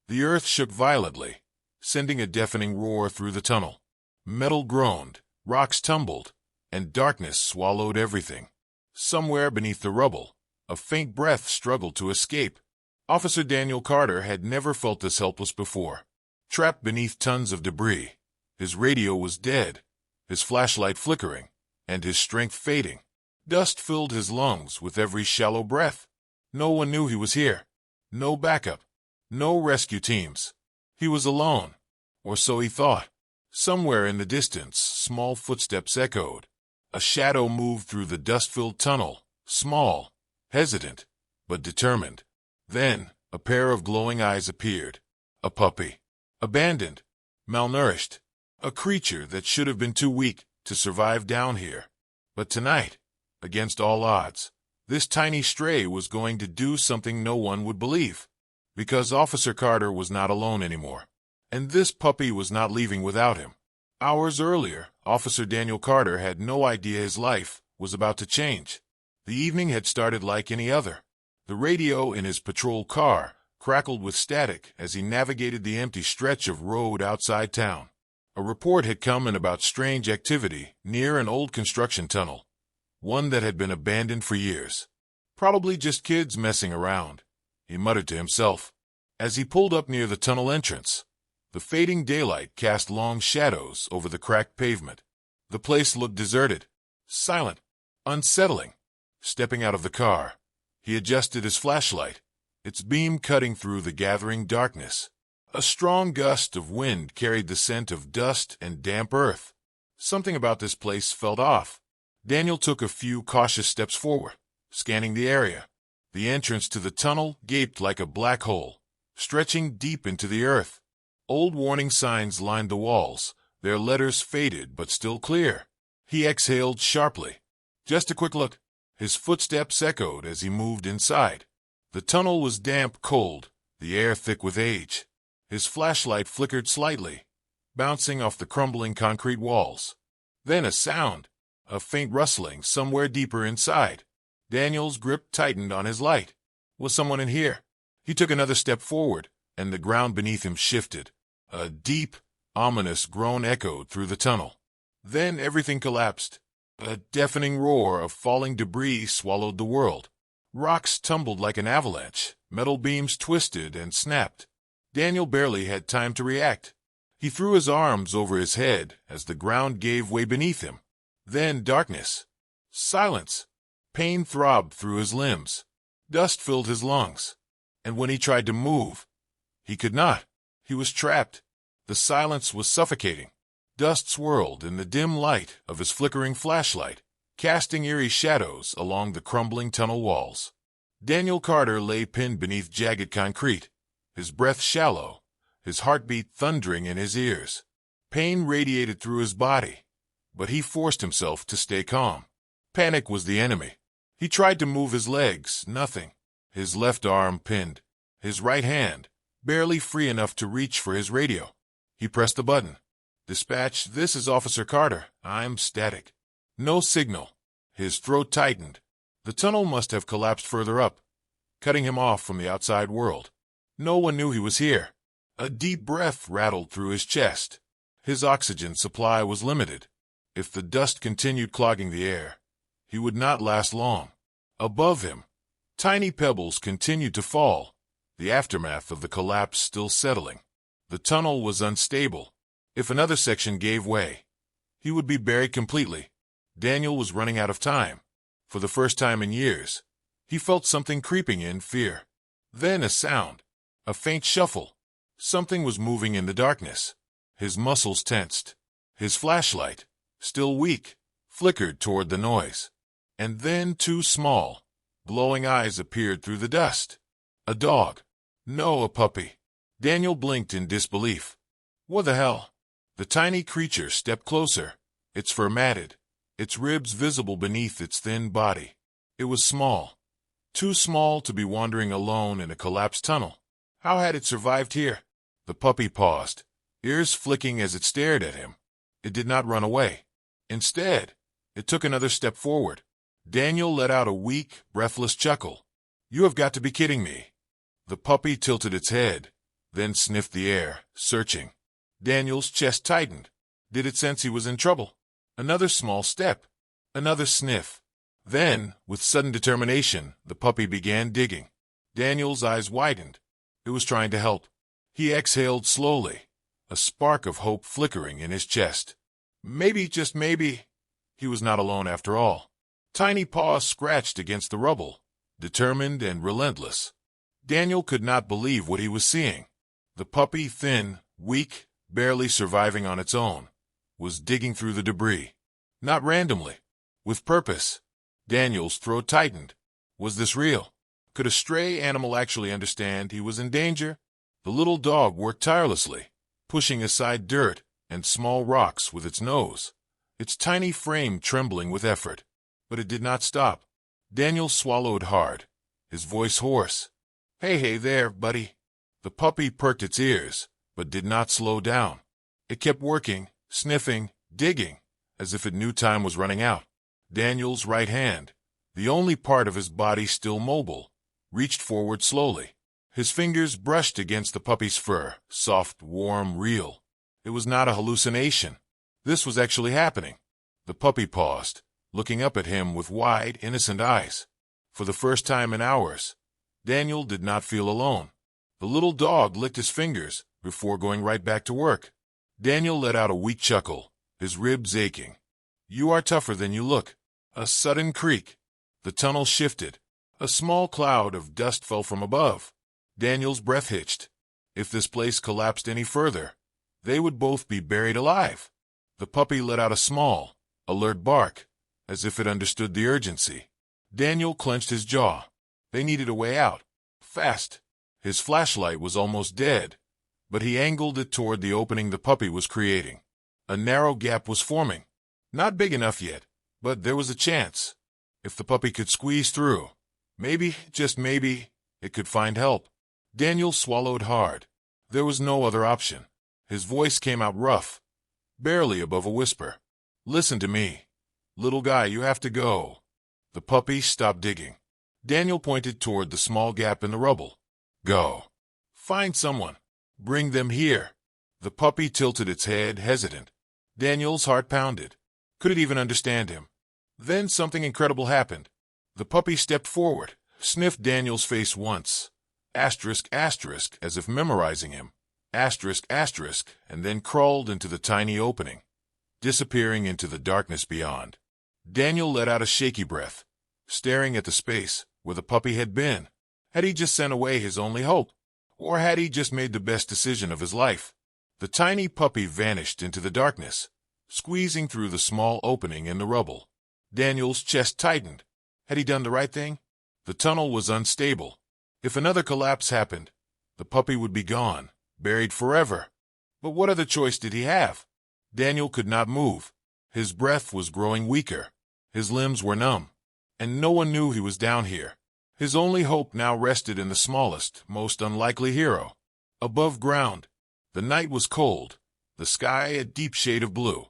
The earth shook violently, sending a deafening roar through the tunnel. Metal groaned, rocks tumbled, and darkness swallowed everything. Somewhere beneath the rubble, a faint breath struggled to escape. Officer Daniel Carter had never felt this helpless before. Trapped beneath tons of debris, his radio was dead, his flashlight flickering, and his strength fading. Dust filled his lungs with every shallow breath. No one knew he was here. No backup. No rescue teams. He was alone. Or so he thought. Somewhere in the distance, small footsteps echoed. A shadow moved through the dust-filled tunnel, small, hesitant, but determined. Then, a pair of glowing eyes appeared. A puppy. Abandoned. Malnourished. A creature that should have been too weak to survive down here. But tonight, against all odds, this tiny stray was going to do something no one would believe. Because Officer Carter was not alone anymore. And this puppy was not leaving without him. Hours earlier, Officer Daniel Carter had no idea his life was about to change. The evening had started like any other. The radio in his patrol car crackled with static as he navigated the empty stretch of road outside town. A report had come in about strange activity near an old construction tunnel, one that had been abandoned for years. Probably just kids messing around, he muttered to himself. As he pulled up near the tunnel entrance, the fading daylight cast long shadows over the cracked pavement. The place looked deserted, silent, unsettling. Stepping out of the car, he adjusted his flashlight, its beam cutting through the gathering darkness. A strong gust of wind carried the scent of dust and damp earth. Something about this place felt off. Daniel took a few cautious steps forward, scanning the area. The entrance to the tunnel gaped like a black hole, stretching deep into the earth. Old warning signs lined the walls, their letters faded but still clear. He exhaled sharply. Just a quick look. His footsteps echoed as he moved inside. The tunnel was damp cold, the air thick with age. His flashlight flickered slightly, bouncing off the crumbling concrete walls. Then a sound, a faint rustling somewhere deeper inside. Daniel's grip tightened on his light. Was someone in here? He took another step forward, and the ground beneath him shifted. A deep, ominous groan echoed through the tunnel. Then everything collapsed. A deafening roar of falling debris swallowed the world. Rocks tumbled like an avalanche, metal beams twisted and snapped. Daniel barely had time to react. He threw his arms over his head as the ground gave way beneath him. Then darkness. Silence. Pain throbbed through his limbs. Dust filled his lungs. And when he tried to move, he could not. He was trapped. The silence was suffocating. Dust swirled in the dim light of his flickering flashlight, casting eerie shadows along the crumbling tunnel walls. Daniel Carter lay pinned beneath jagged concrete, his breath shallow, his heartbeat thundering in his ears. Pain radiated through his body, but he forced himself to stay calm. Panic was the enemy. He tried to move his legs, nothing. His left arm pinned, his right hand barely free enough to reach for his radio. He pressed the button. Dispatch, this is Officer Carter. I'm static. No signal. His throat tightened. The tunnel must have collapsed further up, cutting him off from the outside world. No one knew he was here. A deep breath rattled through his chest. His oxygen supply was limited. If the dust continued clogging the air, he would not last long. Above him, tiny pebbles continued to fall, the aftermath of the collapse still settling. The tunnel was unstable. If another section gave way, he would be buried completely. Daniel was running out of time. For the first time in years, he felt something creeping in, fear. Then a sound, a faint shuffle. Something was moving in the darkness. His muscles tensed. His flashlight, still weak, flickered toward the noise. And then two small, glowing eyes appeared through the dust. A dog. No, a puppy. Daniel blinked in disbelief. What the hell? The tiny creature stepped closer, its fur matted, its ribs visible beneath its thin body. It was small. Too small to be wandering alone in a collapsed tunnel. How had it survived here? The puppy paused, ears flicking as it stared at him. It did not run away. Instead, it took another step forward. Daniel let out a weak, breathless chuckle. You have got to be kidding me. The puppy tilted its head, then sniffed the air, searching. Daniel's chest tightened. Did it sense he was in trouble? Another small step. Another sniff. Then, with sudden determination, the puppy began digging. Daniel's eyes widened. It was trying to help. He exhaled slowly, a spark of hope flickering in his chest. Maybe, just maybe, he was not alone after all. Tiny paws scratched against the rubble, determined and relentless. Daniel could not believe what he was seeing. The puppy, thin, weak, barely surviving on its own, was digging through the debris. Not randomly, with purpose. Daniel's throat tightened. Was this real? Could a stray animal actually understand he was in danger? The little dog worked tirelessly, pushing aside dirt and small rocks with its nose, its tiny frame trembling with effort. But it did not stop. Daniel swallowed hard, his voice hoarse. Hey there, buddy. The puppy perked its ears, but did not slow down. It kept working, sniffing, digging, as if it knew time was running out. Daniel's right hand, the only part of his body still mobile, reached forward slowly. His fingers brushed against the puppy's fur, soft, warm, real. It was not a hallucination. This was actually happening. The puppy paused, looking up at him with wide, innocent eyes. For the first time in hours, Daniel did not feel alone. The little dog licked his fingers before going right back to work. Daniel let out a weak chuckle, his ribs aching. You are tougher than you look. A sudden creak. The tunnel shifted. A small cloud of dust fell from above. Daniel's breath hitched. If this place collapsed any further, they would both be buried alive. The puppy let out a small, alert bark, as if it understood the urgency. Daniel clenched his jaw. They needed a way out. Fast. His flashlight was almost dead, but he angled it toward the opening the puppy was creating. A narrow gap was forming. Not big enough yet, but there was a chance. If the puppy could squeeze through, maybe, just maybe, it could find help. Daniel swallowed hard. There was no other option. His voice came out rough, barely above a whisper. Listen to me. Little guy, you have to go. The puppy stopped digging. Daniel pointed toward the small gap in the rubble. Go. Find someone. Bring them here. The puppy tilted its head, hesitant. Daniel's heart pounded. Could it even understand him? Then something incredible happened. The puppy stepped forward, sniffed Daniel's face once. Asterisk, asterisk, as if memorizing him. Asterisk, asterisk, and then crawled into the tiny opening, disappearing into the darkness beyond. Daniel let out a shaky breath, staring at the space where the puppy had been. Had he just sent away his only hope? Or had he just made the best decision of his life? The tiny puppy vanished into the darkness, squeezing through the small opening in the rubble. Daniel's chest tightened. Had he done the right thing? The tunnel was unstable. If another collapse happened, the puppy would be gone, buried forever. But what other choice did he have? Daniel could not move. His breath was growing weaker. His limbs were numb. And no one knew he was down here. His only hope now rested in the smallest, most unlikely hero. Above ground, the night was cold, the sky a deep shade of blue.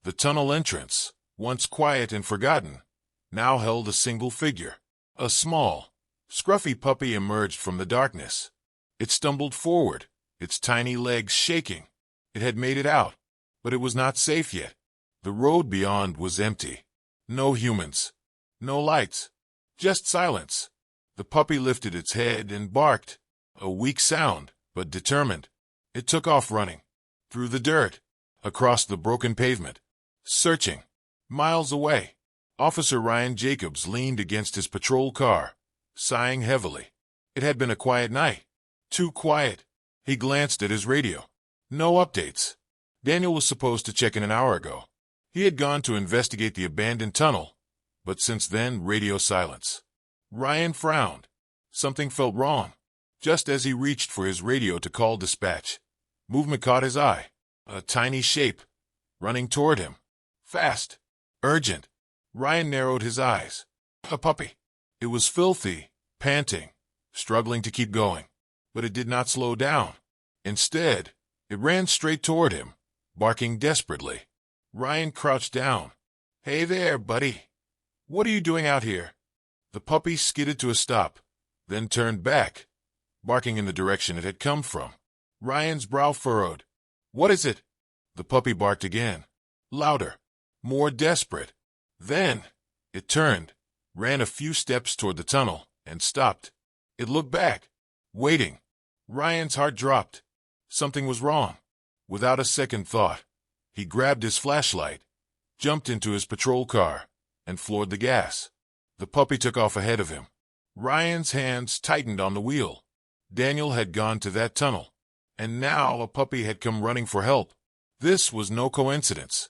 The tunnel entrance, once quiet and forgotten, now held a single figure. A small, scruffy puppy emerged from the darkness. It stumbled forward, its tiny legs shaking. It had made it out, but it was not safe yet. The road beyond was empty. No humans. No lights. Just silence. The puppy lifted its head and barked. A weak sound, but determined. It took off running. Through the dirt. Across the broken pavement. Searching. Miles away. Officer Ryan Jacobs leaned against his patrol car, sighing heavily. It had been a quiet night. Too quiet. He glanced at his radio. No updates. Daniel was supposed to check in an hour ago. He had gone to investigate the abandoned tunnel, but since then, radio silence. Ryan frowned. Something felt wrong. Just as he reached for his radio to call dispatch, movement caught his eye. A tiny shape, running toward him. Fast. Urgent. Ryan narrowed his eyes. A puppy. It was filthy, panting, struggling to keep going. But it did not slow down. Instead, it ran straight toward him, barking desperately. Ryan crouched down. Hey there, buddy. What are you doing out here? The puppy skidded to a stop, then turned back, barking in the direction it had come from. Ryan's brow furrowed. "What is it?" The puppy barked again. Louder. More desperate. Then it turned, ran a few steps toward the tunnel, and stopped. It looked back, waiting. Ryan's heart dropped. Something was wrong. Without a second thought, he grabbed his flashlight, jumped into his patrol car, and floored the gas. The puppy took off ahead of him. Ryan's hands tightened on the wheel. Daniel had gone to that tunnel, and now a puppy had come running for help. This was no coincidence.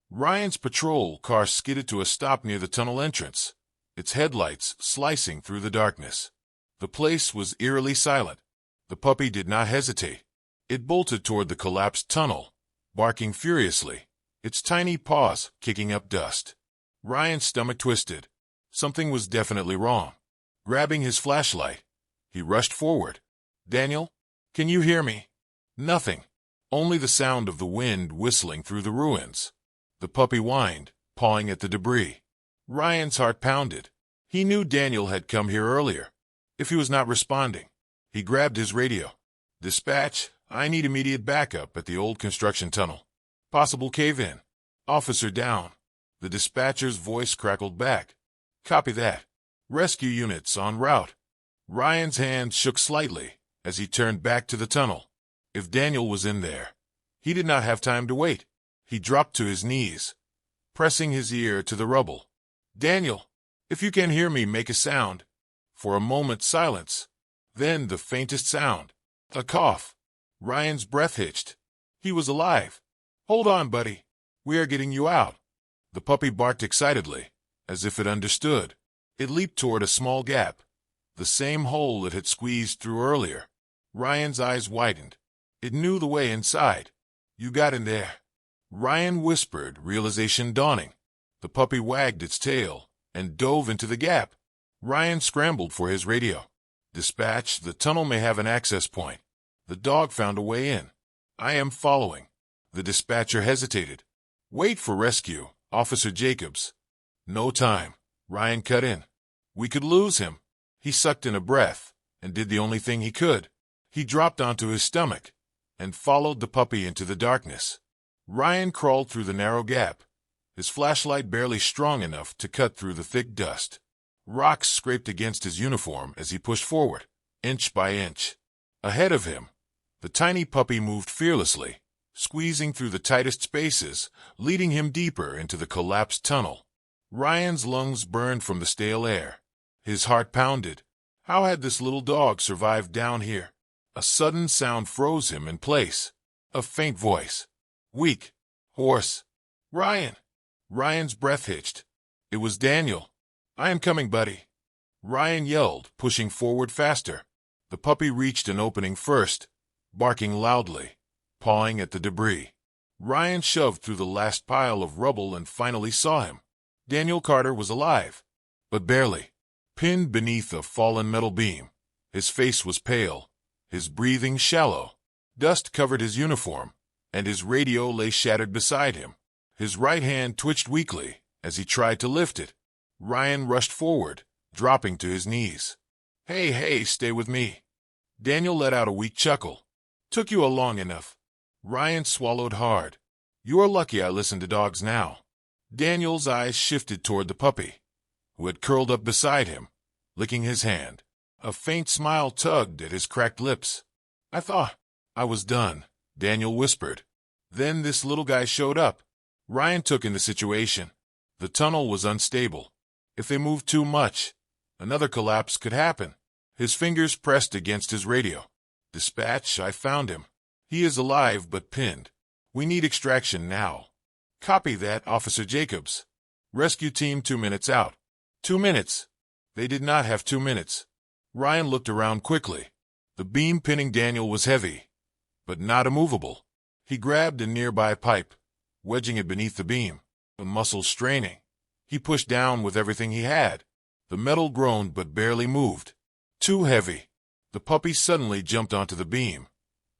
Ryan's patrol car skidded to a stop near the tunnel entrance, its headlights slicing through the darkness. The place was eerily silent. The puppy did not hesitate. It bolted toward the collapsed tunnel, barking furiously, its tiny paws kicking up dust. Ryan's stomach twisted. Something was definitely wrong. Grabbing his flashlight, he rushed forward. "Daniel, can you hear me?" Nothing. Only the sound of the wind whistling through the ruins. The puppy whined, pawing at the debris. Ryan's heart pounded. He knew Daniel had come here earlier. If he was not responding, he grabbed his radio. "Dispatch, I need immediate backup at the old construction tunnel. Possible cave-in. Officer down." The dispatcher's voice crackled back. "Copy that. Rescue units en route." Ryan's hand shook slightly as he turned back to the tunnel. If Daniel was in there, he did not have time to wait. He dropped to his knees, pressing his ear to the rubble. "Daniel, if you can hear me, make a sound." For a moment, silence. Then the faintest sound. A cough. Ryan's breath hitched. He was alive. "Hold on, buddy. We are getting you out." The puppy barked excitedly, as if it understood. It leaped toward a small gap, the same hole it had squeezed through earlier. Ryan's eyes widened. It knew the way inside. "You got in there," Ryan whispered, realization dawning. The puppy wagged its tail and dove into the gap. Ryan scrambled for his radio. "Dispatch, the tunnel may have an access point." The dog found a way in. "I am following." The dispatcher hesitated. "Wait for rescue, Officer Jacobs." "No time." Ryan cut in. "We could lose him." He sucked in a breath and did the only thing he could. He dropped onto his stomach and followed the puppy into the darkness. Ryan crawled through the narrow gap, his flashlight barely strong enough to cut through the thick dust. Rocks scraped against his uniform as he pushed forward, inch by inch. Ahead of him, the tiny puppy moved fearlessly, squeezing through the tightest spaces, leading him deeper into the collapsed tunnel. Ryan's lungs burned from the stale air. His heart pounded. How had this little dog survived down here? A sudden sound froze him in place. A faint voice. Weak. Hoarse. "Ryan!" Ryan's breath hitched. It was Daniel. "I am coming, buddy." Ryan yelled, pushing forward faster. The puppy reached an opening first, barking loudly, pawing at the debris. Ryan shoved through the last pile of rubble and finally saw him. Daniel Carter was alive, but barely. Pinned beneath a fallen metal beam, his face was pale, his breathing shallow. Dust covered his uniform, and his radio lay shattered beside him. His right hand twitched weakly as he tried to lift it. Ryan rushed forward, dropping to his knees. Hey, stay with me." Daniel let out a weak chuckle. "Took you long enough." Ryan swallowed hard. "You are lucky I listen to dogs now." Daniel's eyes shifted toward the puppy, who had curled up beside him, licking his hand. A faint smile tugged at his cracked lips. "I thought I was done," Daniel whispered. Then this little guy showed up. Ryan took in the situation. The tunnel was unstable. If they moved too much, another collapse could happen. His fingers pressed against his radio. "Dispatch, I found him. He is alive but pinned. We need extraction now." "Copy that, Officer Jacobs." "Rescue team 2 minutes out." 2 minutes. They did not have 2 minutes. Ryan looked around quickly. The beam pinning Daniel was heavy, but not immovable. He grabbed a nearby pipe, wedging it beneath the beam, the muscles straining. He pushed down with everything he had. The metal groaned but barely moved. Too heavy. The puppy suddenly jumped onto the beam,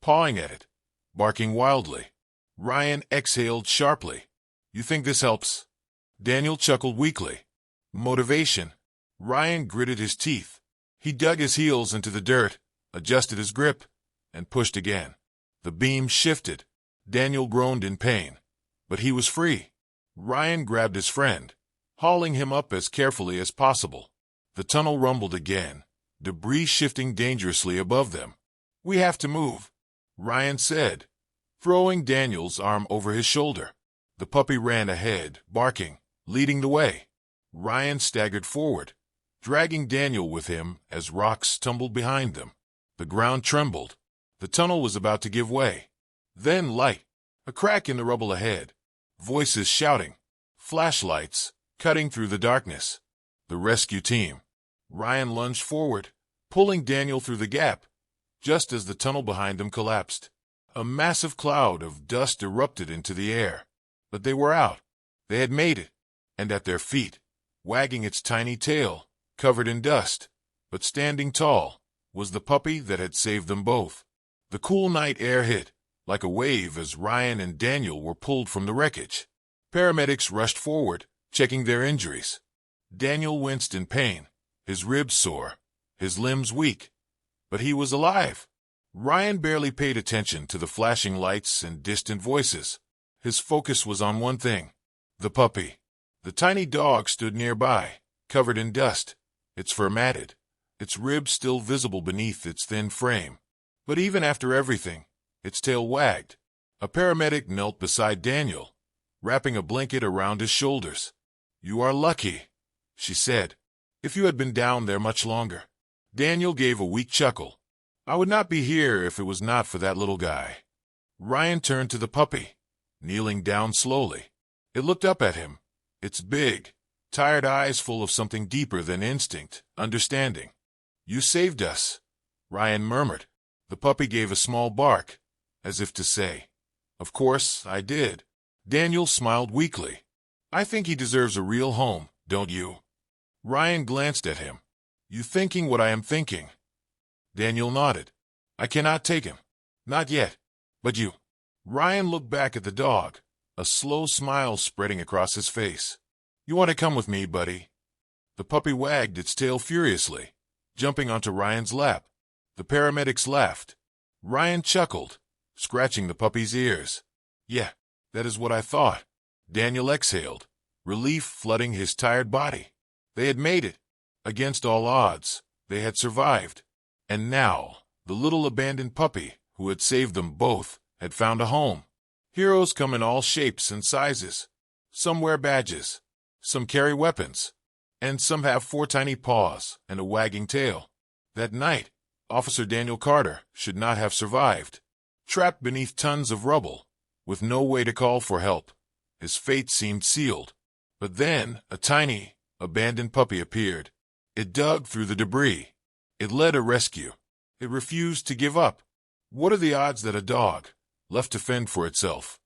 pawing at it, barking wildly. Ryan exhaled sharply. "You think this helps?" Daniel chuckled weakly. "Motivation." Ryan gritted his teeth. He dug his heels into the dirt, adjusted his grip, and pushed again. The beam shifted. Daniel groaned in pain, but he was free. Ryan grabbed his friend, hauling him up as carefully as possible. The tunnel rumbled again, debris shifting dangerously above them. "We have to move," Ryan said, throwing Daniel's arm over his shoulder. The puppy ran ahead, barking, leading the way. Ryan staggered forward, dragging Daniel with him as rocks tumbled behind them. The ground trembled. The tunnel was about to give way. Then light, a crack in the rubble ahead, voices shouting, flashlights cutting through the darkness. The rescue team. Ryan lunged forward, pulling Daniel through the gap, just as the tunnel behind them collapsed. A massive cloud of dust erupted into the air. But they were out. They had made it. And at their feet, wagging its tiny tail, covered in dust, but standing tall, was the puppy that had saved them both. The cool night air hit like a wave as Ryan and Daniel were pulled from the wreckage. Paramedics rushed forward, checking their injuries. Daniel winced in pain, his ribs sore, his limbs weak. But he was alive. Ryan barely paid attention to the flashing lights and distant voices. His focus was on one thing: the puppy. The tiny dog stood nearby, covered in dust, its fur matted, its ribs still visible beneath its thin frame. But even after everything, its tail wagged. A paramedic knelt beside Daniel, wrapping a blanket around his shoulders. "You are lucky," she said. "If you had been down there much longer." Daniel gave a weak chuckle. "I would not be here if it was not for that little guy." Ryan turned to the puppy, kneeling down slowly. It looked up at him, its big, tired eyes full of something deeper than instinct, understanding. "You saved us," Ryan murmured. The puppy gave a small bark, as if to say, "Of course I did." Daniel smiled weakly. "I think he deserves a real home, don't you?" Ryan glanced at him. "You thinking what I am thinking?" Daniel nodded. "I cannot take him. Not yet. But you." Ryan looked back at the dog, a slow smile spreading across his face. "You want to come with me, buddy?" The puppy wagged its tail furiously, jumping onto Ryan's lap. The paramedics laughed. Ryan chuckled, scratching the puppy's ears. "Yeah, that is what I thought." Daniel exhaled, relief flooding his tired body. They had made it. Against all odds, they had survived. And now, the little abandoned puppy, who had saved them both, had found a home. Heroes come in all shapes and sizes. Some wear badges, some carry weapons, and some have 4 tiny paws and a wagging tail. That night, Officer Daniel Carter should not have survived. Trapped beneath tons of rubble, with no way to call for help, his fate seemed sealed. But then, a tiny, abandoned puppy appeared. It dug through the debris. It led a rescue. It refused to give up. What are the odds that a dog, left to fend for itself,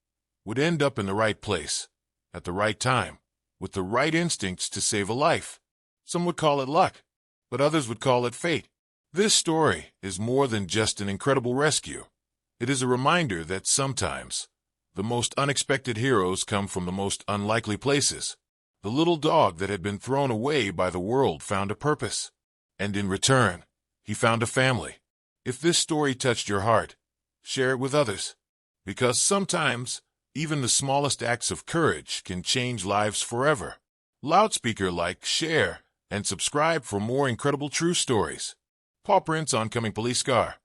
would end up in the right place, at the right time, with the right instincts to save a life? Some would call it luck, but others would call it fate. This story is more than just an incredible rescue. It is a reminder that sometimes the most unexpected heroes come from the most unlikely places. The little dog that had been thrown away by the world found a purpose, and in return, he found a family. If this story touched your heart, share it with others, because sometimes even the smallest acts of courage can change lives forever. Loudspeaker, like, share, and subscribe for more incredible true stories. Paw prints on coming police car.